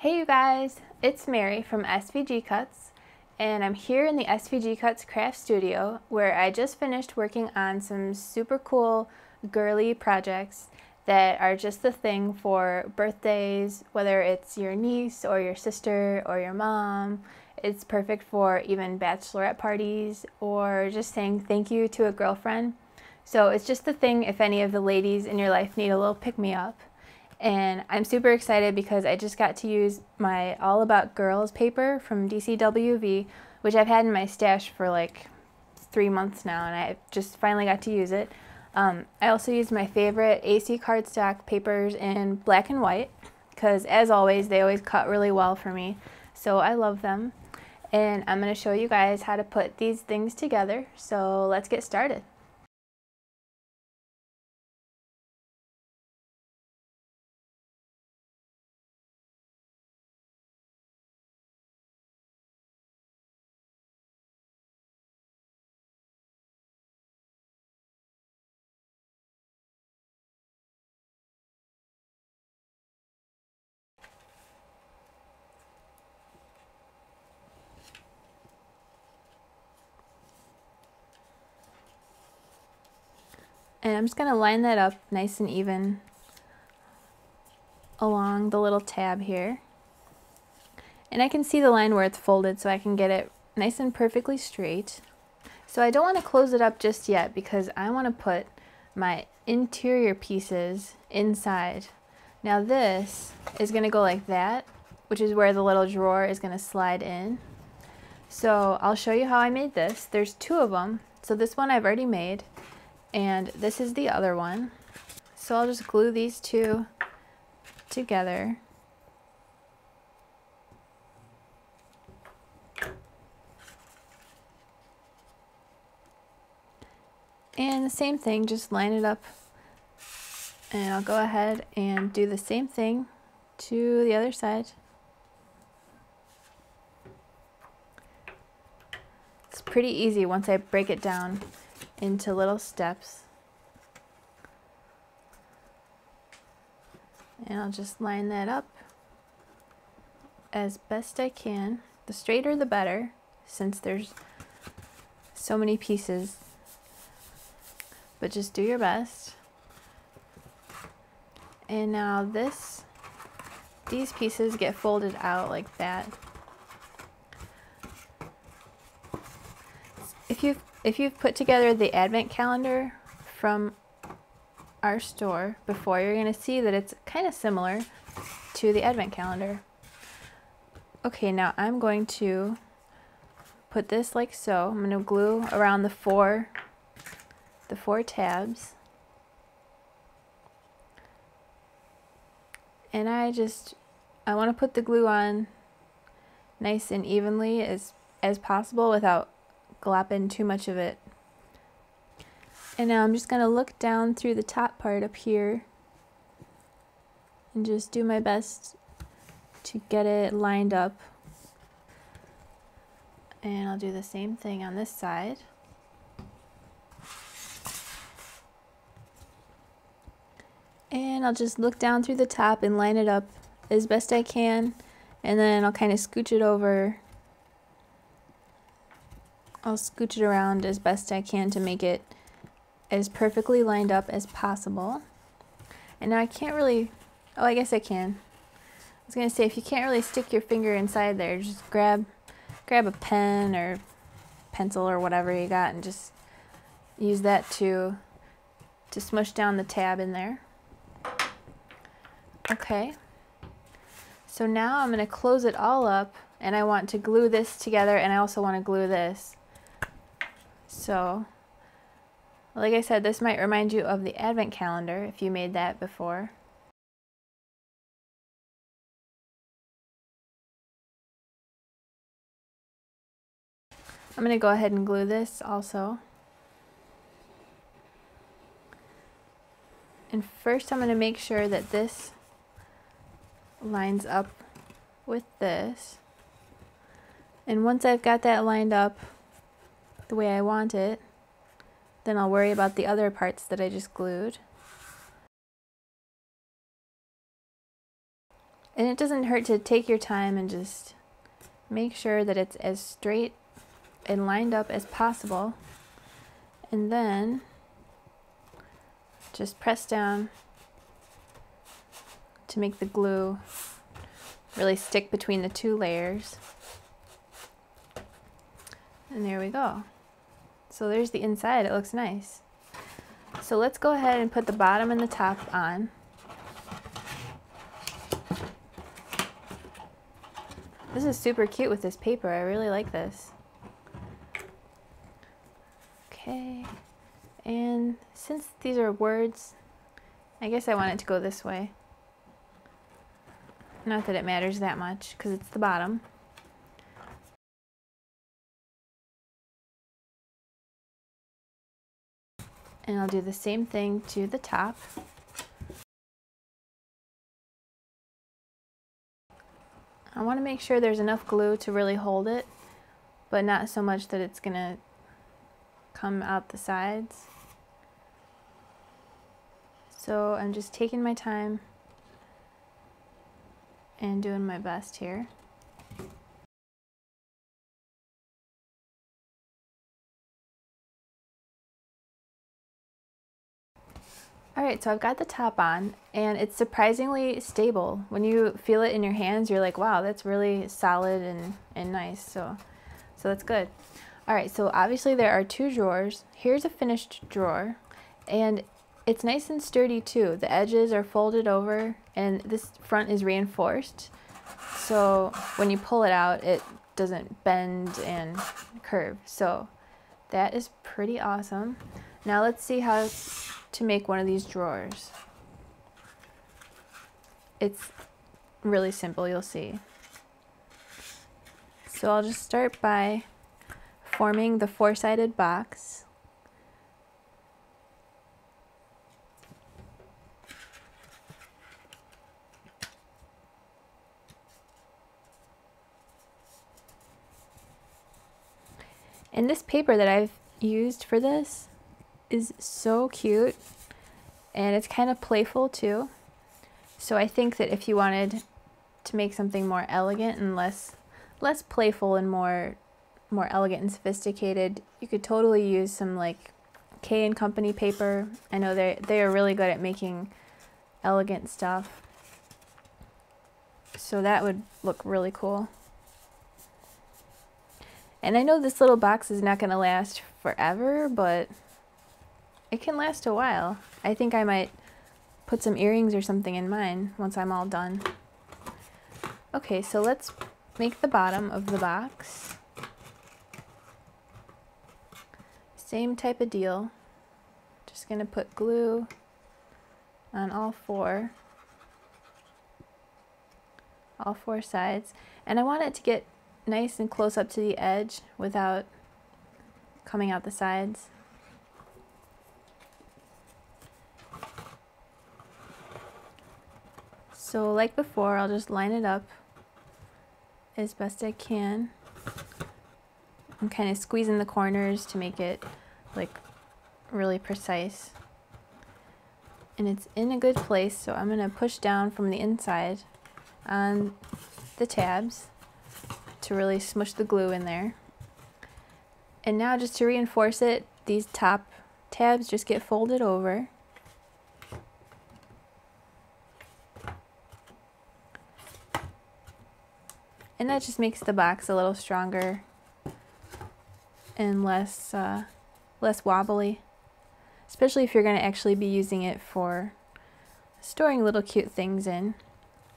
Hey you guys, it's Mary from SVG Cuts, and I'm here in the SVG Cuts craft studio where I just finished working on some super cool girly projects that are just the thing for birthdays, whether it's your niece or your sister or your mom. It's perfect for even bachelorette parties or just saying thank you to a girlfriend. So it's just the thing if any of the ladies in your life need a little pick-me-up. And I'm super excited because I just got to use my All About Girls paper from DCWV, which I've had in my stash for like 3 months now, and I just finally got to use it. I also used my favorite AC cardstock papers in black and white because, as always, they always cut really well for me, so I love them. And I'm going to show you guys how to put these things together, so let's get started. And I'm just going to line that up nice and even along the little tab here. And I can see the line where it's folded, so I can get it nice and perfectly straight. So I don't want to close it up just yet because I want to put my interior pieces inside. Now this is going to go like that, which is where the little drawer is going to slide in. So I'll show you how I made this. There's 2 of them. So this one I've already made, and this is the other one. So I'll just glue these 2 together. And the same thing, just line it up, and I'll go ahead and do the same thing to the other side. It's pretty easy once I break it down into little steps. And I'll just line that up as best I can. The straighter the better, since there's so many pieces. But just do your best. And now these pieces get folded out like that. If you've put together the advent calendar from our store before, you're going to see that it's kind of similar to the advent calendar. Okay, now I'm going to put this like so. I'm going to glue around the four tabs. And I want to put the glue on nice and evenly as possible without glopping too much of it. And now I'm just going to look down through the top part up here and just do my best to get it lined up. And I'll do the same thing on this side. And I'll just look down through the top and line it up as best I can, and then I'll kind of scooch it over. I'll scooch it around as best I can to make it as perfectly lined up as possible. And now I can't really, oh, I guess I can. I was going to say, if you can't really stick your finger inside there, just grab a pen or pencil or whatever you got and just use that to smush down the tab in there. Okay, so now I'm going to close it all up, and I want to glue this together, and I also want to glue this. So, like I said, this might remind you of the advent calendar if you made that before. I'm going to go ahead and glue this also. And first I'm going to make sure that this lines up with this. And once I've got that lined up the way I want it, then I'll worry about the other parts that I just glued. And it doesn't hurt to take your time and just make sure that it's as straight and lined up as possible. And then just press down to make the glue really stick between the two layers. And there we go. So there's the inside. It looks nice. So let's go ahead and put the bottom and the top on. This is super cute with this paper. I really like this. Okay. And since these are words, I guess I want it to go this way. Not that it matters that much because it's the bottom. And I'll do the same thing to the top. I want to make sure there's enough glue to really hold it, but not so much that it's gonna come out the sides. So I'm just taking my time and doing my best here. Alright, so I've got the top on, and it's surprisingly stable. When you feel it in your hands, you're like, wow, that's really solid and nice, so that's good. Alright, so obviously there are two drawers. Here's a finished drawer, and it's nice and sturdy too. The edges are folded over, and this front is reinforced, so when you pull it out, it doesn't bend and curve. So that is pretty awesome. Now let's see how to make one of these drawers. It's really simple, you'll see. So I'll just start by forming the four-sided box. And this paper that I've used for this is so cute, and it's kind of playful too. So I think that if you wanted to make something more elegant and less playful and more elegant and sophisticated, you could totally use some like K & Company paper. I know they are really good at making elegant stuff, so that would look really cool. And I know this little box is not going to last forever, but it can last a while. I think I might put some earrings or something in mine once I'm all done. Okay, so let's make the bottom of the box. Same type of deal. Just going to put glue on all four sides. And I want it to get nice and close up to the edge without coming out the sides. So like before, I'll just line it up as best I can. I'm kind of squeezing the corners to make it like really precise. And it's in a good place, so I'm going to push down from the inside on the tabs to really smush the glue in there. And now just to reinforce it, these top tabs just get folded over. And that just makes the box a little stronger and less wobbly, especially if you're going to actually be using it for storing little cute things in.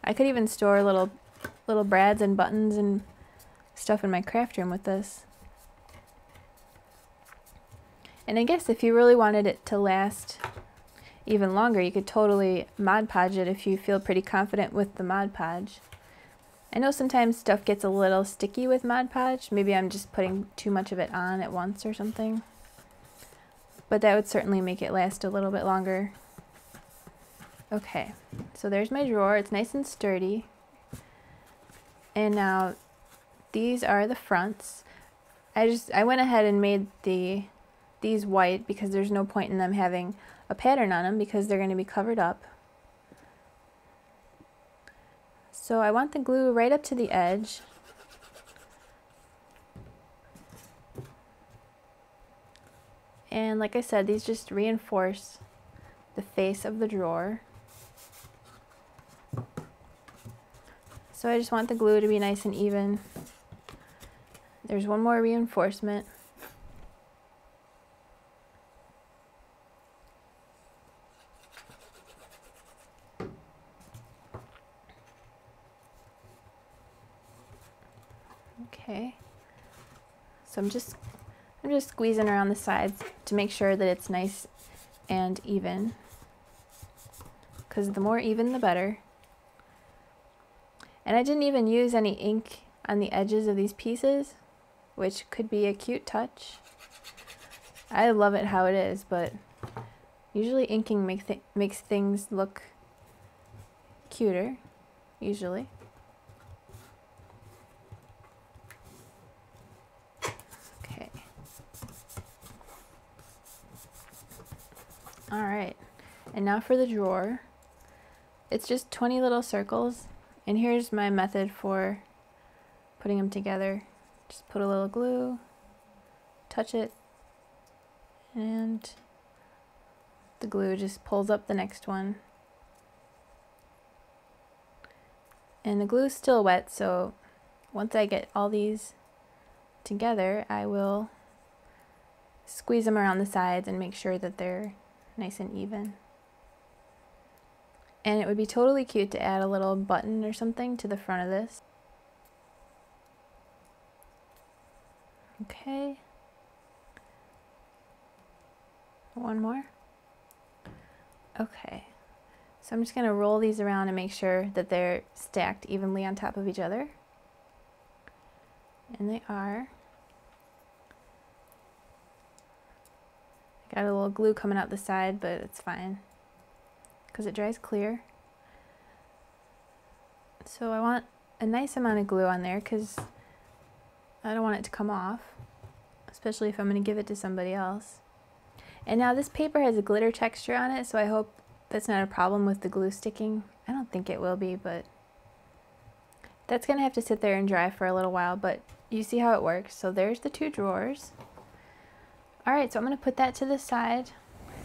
I could even store little brads and buttons and stuff in my craft room with this. And I guess if you really wanted it to last even longer, you could totally Mod Podge it if you feel pretty confident with the Mod Podge. I know sometimes stuff gets a little sticky with Mod Podge. Maybe I'm just putting too much of it on at once or something. But that would certainly make it last a little bit longer. Okay, so there's my drawer. It's nice and sturdy. And now these are the fronts. I went ahead and made these white because there's no point in them having a pattern on them because they're going to be covered up. So I want the glue right up to the edge. And like I said, these just reinforce the face of the drawer. So I just want the glue to be nice and even. There's one more reinforcement. Okay. So I'm just squeezing around the sides to make sure that it's nice and even, because the more even the better. And I didn't even use any ink on the edges of these pieces, which could be a cute touch. I love it how it is, but usually inking makes things look cuter, usually. Okay. All right, and now for the drawer. It's just 20 little circles, and here's my method for putting them together. Just put a little glue, touch it, and the glue just pulls up the next one. And the glue's still wet, so once I get all these together, I will squeeze them around the sides and make sure that they're nice and even. And it would be totally cute to add a little button or something to the front of this. Okay. One more. Okay. So I'm just going to roll these around and make sure that they're stacked evenly on top of each other. And they are. Got a little glue coming out the side, but it's fine because it dries clear. So I want a nice amount of glue on there because I don't want it to come off, especially if I'm going to give it to somebody else. And now this paper has a glitter texture on it, so I hope that's not a problem with the glue sticking. I don't think it will be, but that's going to have to sit there and dry for a little while, but you see how it works. So there's the two drawers. Alright, so I'm going to put that to the side.